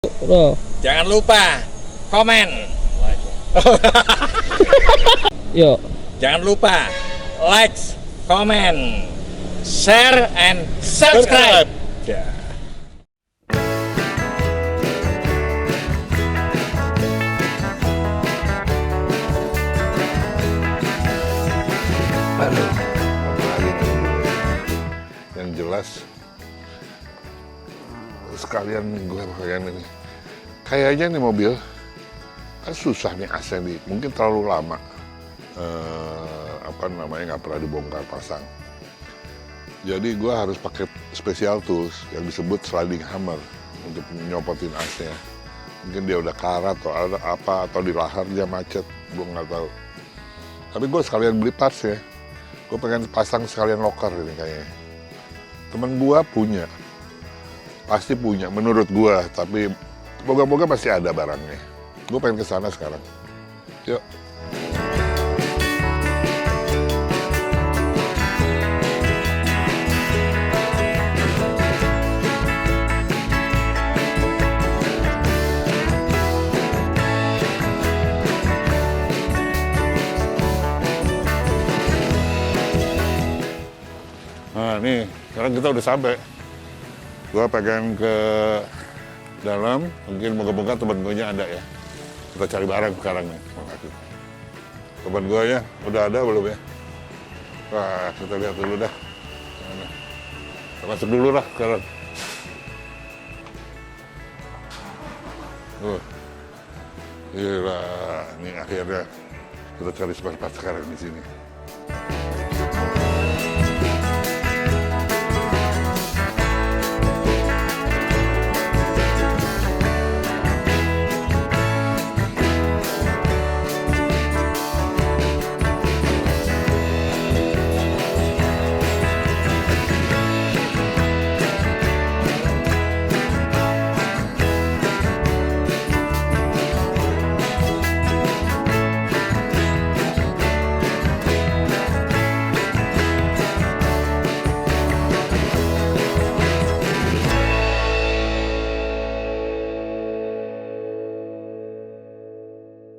Bro. Jangan lupa komen. Yuk. Jangan lupa like, comment, share, and subscribe. Ya. Aduh, apalagi nih. Yang jelas sekalian gue pakaian ini. Kayaknya nih mobil kan susah nih AC nih, mungkin terlalu lama. Nggak pernah dibongkar pasang. Jadi gue harus pakai special tools yang disebut sliding hammer untuk nyopotin AC-nya. Mungkin dia udah karat atau ada apa, atau di lahar dia macet, gue nggak tahu. Tapi gue sekalian beli parts ya. Gue pengen pasang sekalian loker ini kayaknya. Temen gue punya, pasti punya menurut gue, tapi moga-moga masih ada barangnya. Gue pengen ke sana sekarang. Yuk. Nah nih, sekarang kita udah sampai. Gua pengen ke dalam, mungkin moga-moga teman gue nya ada ya. Kita cari barang sekarang nih. Makasih. Teman gue ya, udah ada belum ya? Wah, kita lihat dulu dah. Mana? Kita masuk dulu lah sekarang. Gila, ini akhirnya kita cari spare-part sekarang di sini.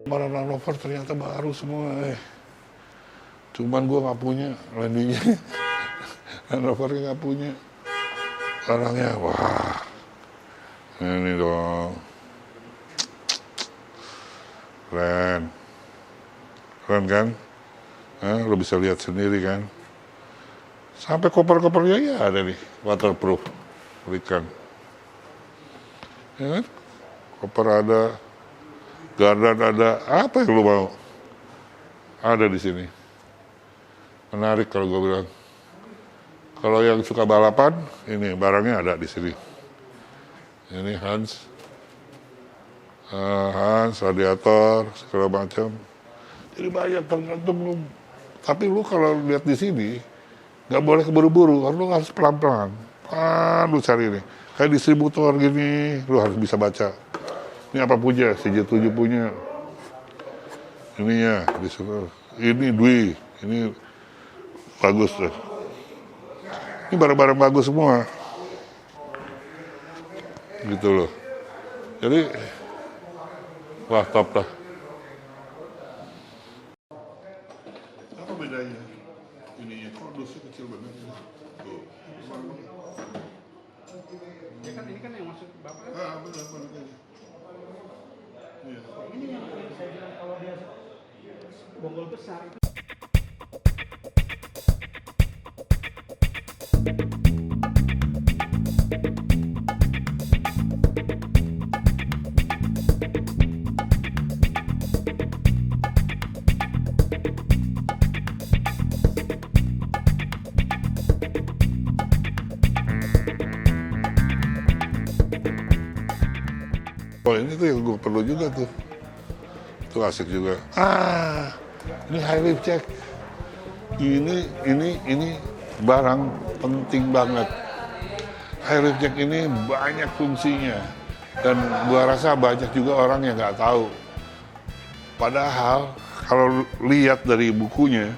Barang Land Rover ternyata baru semua. Cuman gue nggak punya landingnya. Land Rovernya nggak punya. Barangnya, wah. Ini dong. Keren. Keren kan? Lo bisa lihat sendiri kan? Sampai koper-kopernya ya ada nih. Waterproof. Berikan. Ya kan? Koper ada. Gardan ada, apa yang lu mau? Ada di sini. Menarik kalau gue bilang. Kalau yang suka balapan, ini barangnya ada di sini. Ini Hans, radiator, segala macam. Jadi banyak tergantung lu. Tapi lu kalau lihat di sini, nggak boleh keburu-buru, lu harus pelan-pelan. Lu cari nih. Kayak distributor gini, lu harus bisa baca. Ini apa punya, CJ7 punya. Ininya, ini Dwi, ini bagus tuh. Ini barang-barang bagus semua. Gitu loh. Jadi, wah top lah. Apa bedanya? Ininya, kok dusnya kecil banget. Tuh. Ya kan ini kan yang maksud Bapak. Benar. Ini yang saya bilang kalau dia bonggol besar itu. Oh ini tuh yang gue perlu juga tuh. Itu asik juga. Ini high lift check. Ini barang penting banget. High lift check ini banyak fungsinya. Dan gua rasa banyak juga orang yang nggak tahu. Padahal kalau lihat dari bukunya,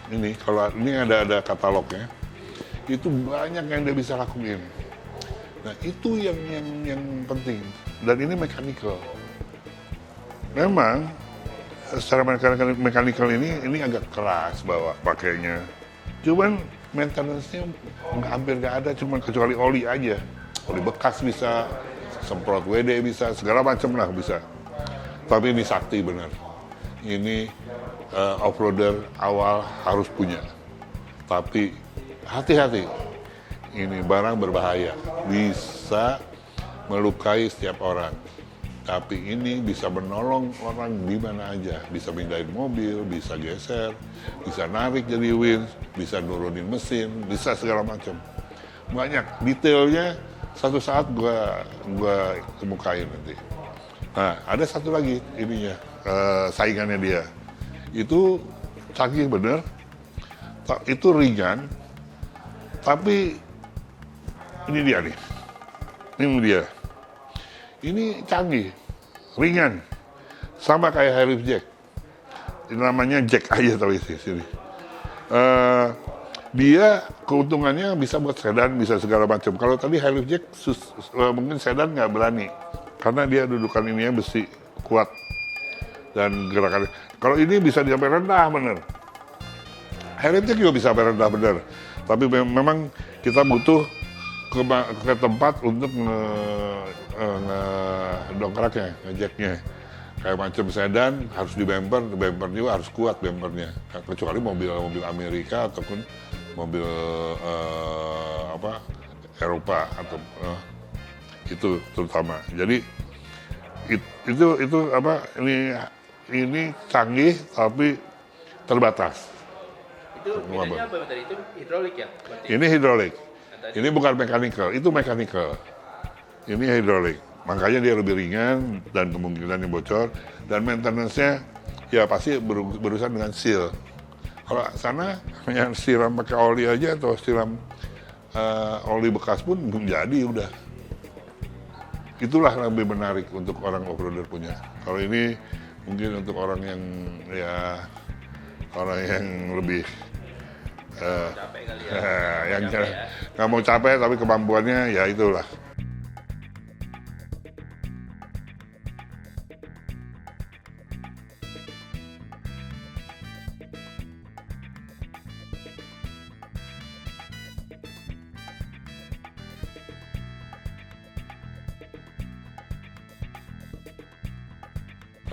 ini kalau ini ada katalognya, itu banyak yang dia bisa lakuin. Nah itu yang penting. Dan ini mechanical. Memang secara mechanical ini agak keras bawa pakainya. Cuman maintenance-nya hampir nggak ada, cuman kecuali oli aja. Oli bekas bisa, semprot WD bisa, segala macam lah bisa. Tapi ini sakti benar. Ini offroader awal harus punya. Tapi hati-hati, ini barang berbahaya, bisa melukai setiap orang. Tapi ini bisa menolong orang di mana aja, bisa pindahin mobil, bisa geser, bisa narik jadi winch, bisa nurunin mesin, bisa segala macam. Banyak detailnya, satu saat gua kemukain nanti. Nah, ada satu lagi ininya, saingannya dia. Itu canggih bener, itu ringan, tapi ini dia nih, ini dia. Ini canggih, ringan, sama kayak Harrier Jack. Ini namanya Jack aja tapi sini. Dia keuntungannya bisa buat sedan, bisa segala macam. Kalau tadi Harrier Jack mungkin sedan nggak berani, karena dia dudukan ininya besi kuat dan gerakannya. Kalau ini bisa sampai rendah bener. Harrier Jack juga bisa sampai rendah bener. Tapi memang kita butuh ke tempat untuk ngedongkraknya, ngejacknya. Kayak macam sedan harus di bumper juga harus kuat bumpernya. Kecuali mobil Amerika ataupun mobil Eropa atau itu terutama. Jadi itu ini canggih tapi terbatas. Itu bedanya apa tadi? Itu hidrolik ya? Berarti? Ini hidrolik. Ini bukan mechanical, itu mechanical. Ini hidrolik. Makanya dia lebih ringan dan kemungkinannya bocor. Dan maintenance-nya ya pasti berurusan dengan seal. Kalau sana yang siram pakai oli aja atau siram oli bekas pun belum jadi udah. Itulah lebih menarik untuk orang off-roader punya. Kalau ini mungkin untuk orang yang lebih Capek kali ya. yang nggak mau capek tapi kemampuannya ya itulah.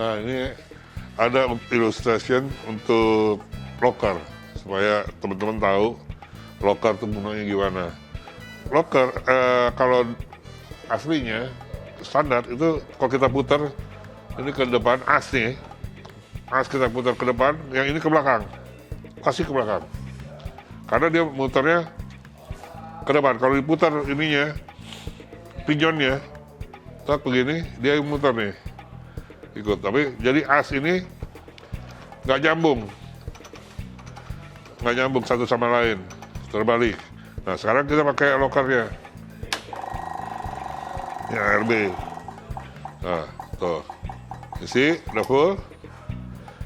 Nah ini ada illustration untuk locker supaya teman-teman tahu locker itu gunanya gimana. Locker kalau aslinya standar itu kalau kita putar ini ke depan as nih, as kita putar ke depan, yang ini ke belakang, kasih ke belakang. Karena dia muternya ke depan. Kalau diputar ininya, pingjonnya, tak begini dia yang muter nih, ikut. Tapi jadi as ini nggak nyambung satu sama lain, terbalik. Nah sekarang kita pakai lockernya, ya RB. Nah tuh, isi udah full,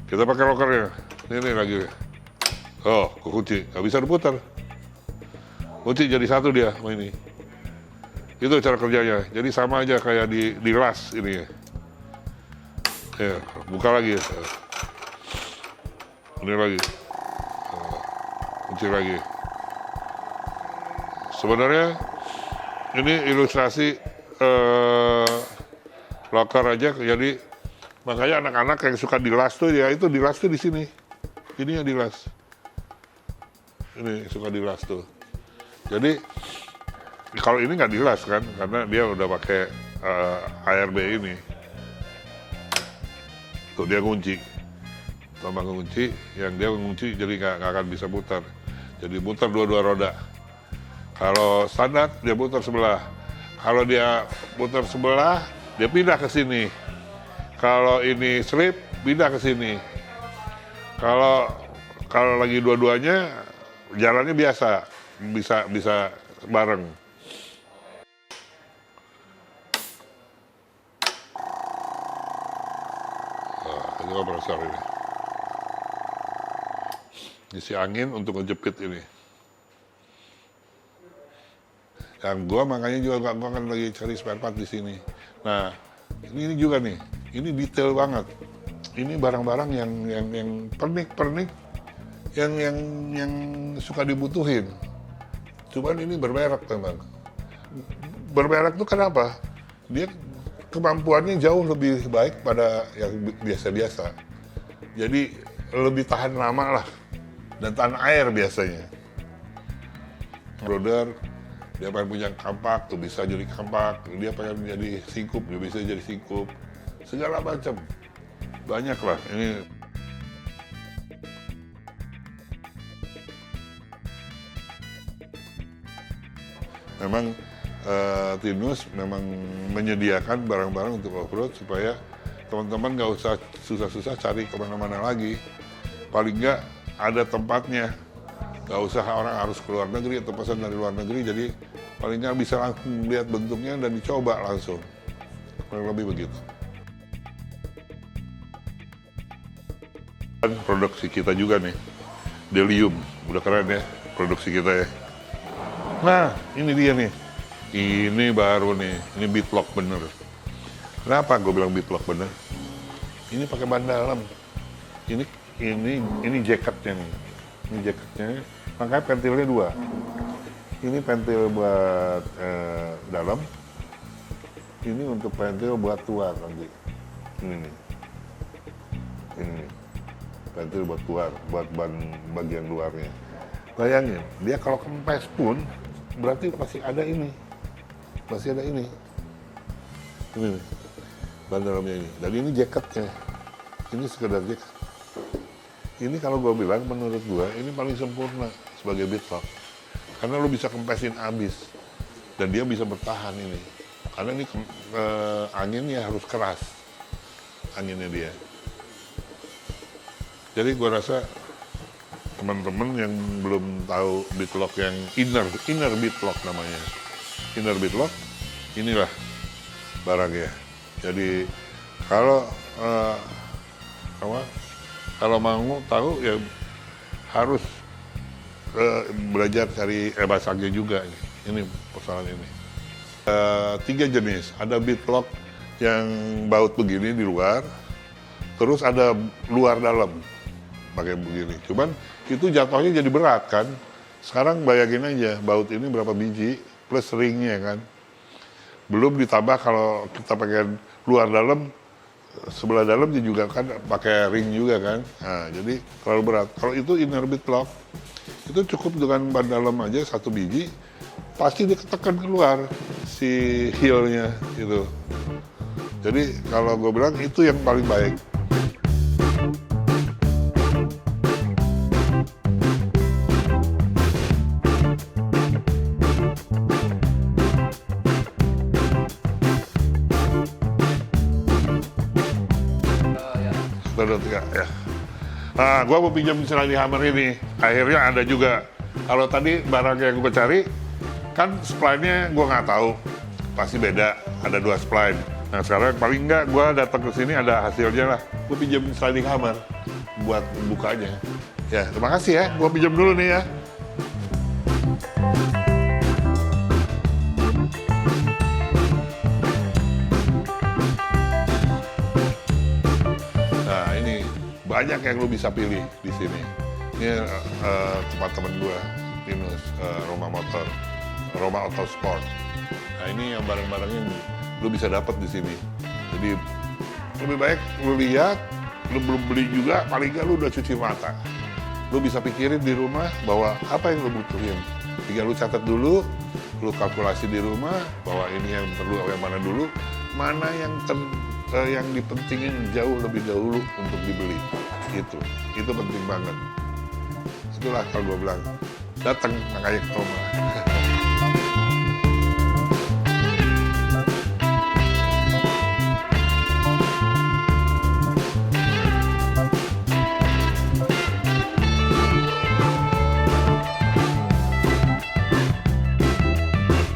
kita pakai lockernya. Ini lagi, oh kunci, nggak bisa diputar. Kunci jadi satu dia sama ini. Itu cara kerjanya. Jadi sama aja kayak di las ini. Ya, buka lagi. Ini lagi. Kunci lagi. Sebenarnya ini ilustrasi locker aja, jadi makanya anak-anak yang suka dilas tuh ya itu dilas tuh di sini. Ini yang dilas. Ini suka dilas tuh. Jadi kalau ini nggak dilas kan, karena dia udah pakai ARB ini. Tuh dia kunci. Tambah kunci, yang dia mengunci jadi nggak akan bisa putar. Jadi putar dua-dua roda. Kalau standar dia putar sebelah. Kalau dia putar sebelah, dia pindah ke sini. Kalau ini slip, pindah ke sini. Kalau lagi dua-duanya jalannya biasa, bisa bareng. Nah, ini kompresor ini. Isi angin untuk ngejepit ini. Dan gua makanya juga gua kan lagi cari spare part di sini. Nah, ini juga nih, ini detail banget. Ini barang-barang yang pernik-pernik yang suka dibutuhin. Cuman ini bermerek memang. Bermerek tuh kenapa? Dia kemampuannya jauh lebih baik pada yang biasa-biasa. Jadi lebih tahan lama lah dan tahan air biasanya. Brother, dia pengen punya kampak tuh bisa jadi kampak, dia pengen jadi singkup, dia bisa jadi singkup, segala macam. Banyak lah ini. Memang Tinus memang menyediakan barang-barang untuk off-road supaya teman-teman nggak usah susah-susah cari kemana-mana lagi. Paling nggak ada tempatnya, nggak usah orang harus ke luar negeri atau pesan dari luar negeri, jadi paling nggak bisa langsung lihat bentuknya dan dicoba langsung. Kurang lebih begitu. Dan produksi kita juga nih, Delium, udah keren ya produksi kita ya. Nah, ini dia nih. Ini baru nih, ini bitlock bener. Kenapa gue bilang bitlock bener? Ini pakai ban dalam. Ini jaketnya nih. Ini jaketnya, makanya pentilnya 2. Ini pentil buat dalam. Ini untuk pentil buat luar nanti. Ini nih. Ini nih. Pentil buat luar, buat ban bagian luarnya. Bayangin, dia kalau kempes pun berarti masih ada ini. Masih ada ini. Ini nih. Ban dalamnya ini. Dan ini jaketnya. Ini sekedar jaket. Ini kalau gue bilang, menurut gue, ini paling sempurna sebagai bitlock. Karena lo bisa kempesin abis. Dan dia bisa bertahan ini. Karena ini anginnya harus keras. Anginnya dia. Jadi gue rasa teman-teman yang belum tahu bitlock yang inner bitlock namanya. Inner bitlock, inilah barangnya. Jadi kalau mau tahu ya harus belajar cari bahasanya juga. Ini persoalan ini. 3 jenis. Ada bitlock yang baut begini di luar, terus ada luar dalam pakai begini. Cuman itu jatuhnya jadi berat kan. Sekarang bayangin aja baut ini berapa biji plus ringnya kan. Belum ditambah kalau kita pakai luar dalam, sebelah dalam juga kan pakai ring juga kan. Nah, jadi terlalu berat. Kalau itu inner bitlock, itu cukup dengan ban dalam aja 1 biji, pasti ditekan keluar si heel-nya itu. Jadi kalau gue bilang itu yang paling baik. Ya. Nah, gue mau pinjam Shelly Hammer ini. Akhirnya ada juga. Kalau tadi barang yang gue cari, kan spline-nya gue nggak tahu. Pasti beda. Ada 2 spline. Nah, sekarang paling nggak gue datang ke sini ada hasilnya lah. Gue pinjam Shelly Hammer buat bukanya. Ya, terima kasih ya. Gue pinjam dulu nih ya. Banyak yang lu bisa pilih di sini. Ini tempat temen gue, Tinus, Roma Autosport. Nah ini yang barang-barangnya lu bisa dapat di sini. Jadi lebih baik lu lihat, lu belum beli juga, paling nggak lu udah cuci mata. Lu bisa pikirin di rumah bahwa apa yang lu butuhin. Tinggal lu catat dulu, lu kalkulasi di rumah bahwa ini yang perlu, yang mana dulu, mana yang dipentingin jauh lebih dahulu untuk dibeli. Itu penting banget. Itulah kalau gue bilang, datang makanya ke rumah.